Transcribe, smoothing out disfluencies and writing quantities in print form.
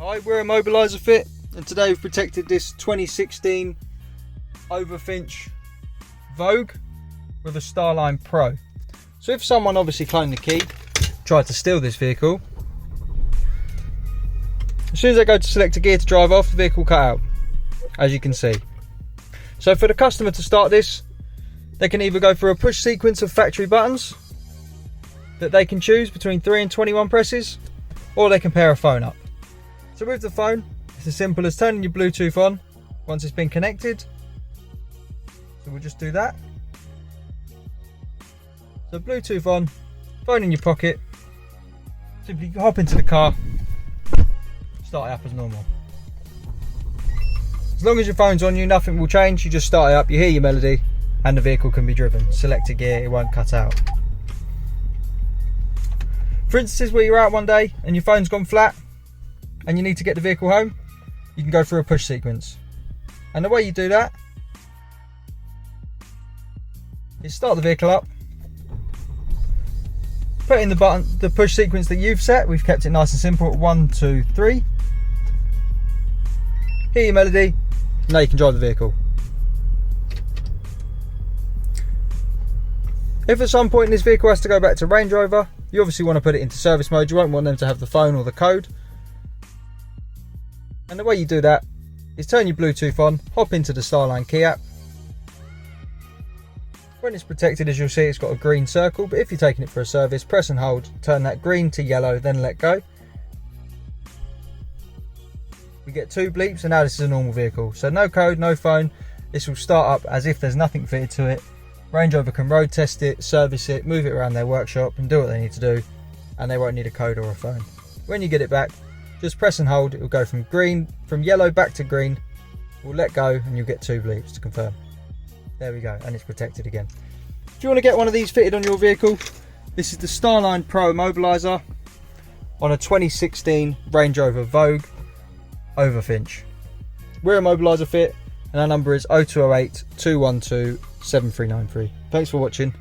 Hi, we're Immobiliser Fit, and today we've protected this 2016 Overfinch Vogue with a Starline Pro. So if someone obviously claimed the key, tried to steal this vehicle, as soon as they go to select a gear to drive off, the vehicle will cut out, as you can see. So for the customer to start this, they can either go for a push sequence of factory buttons that they can choose between 3 and 21 presses, or they can pair a phone up. So with the phone, it's as simple as turning your Bluetooth on once it's been connected. So we'll just do that. So Bluetooth on, phone in your pocket, simply hop into the car, start it up as normal. As long as your phone's on you, nothing will change. You just start it up, you hear your melody, and the vehicle can be driven. Select a gear, it won't cut out. For instances where you're out one day and your phone's gone flat and you need to get the vehicle home, you can go through a push sequence. And the way you do that is start the vehicle up, put in the push sequence that you've set. We've kept it nice and simple at 1, 2, 3. Hear your melody, now you can drive the vehicle. If at some point this vehicle has to go back to Range Rover, you obviously want to put it into service mode. You won't want them to have the phone or the code. And the way you do that is turn your Bluetooth on, hop into the Starline key app. When it's protected, as you'll see, it's got a green circle, but if you're taking it for a service, press and hold, turn that green to yellow, then let go. We get 2 bleeps, and now this is a normal vehicle. So no code, no phone. This will start up as if there's nothing fitted to it. Range Rover can road test it, service it, move it around their workshop and do what they need to do, and they won't need a code or a phone. When you get it back, just press and hold. It will go from yellow back to green. We'll let go and you'll get 2 bleeps to confirm. There we go, and it's protected again. If you want to get one of these fitted on your vehicle, this is the Starline Pro Immobiliser on a 2016 Range Rover Vogue Overfinch. We're Immobiliser Fit, and our number is 0208 212 7393. Thanks for watching.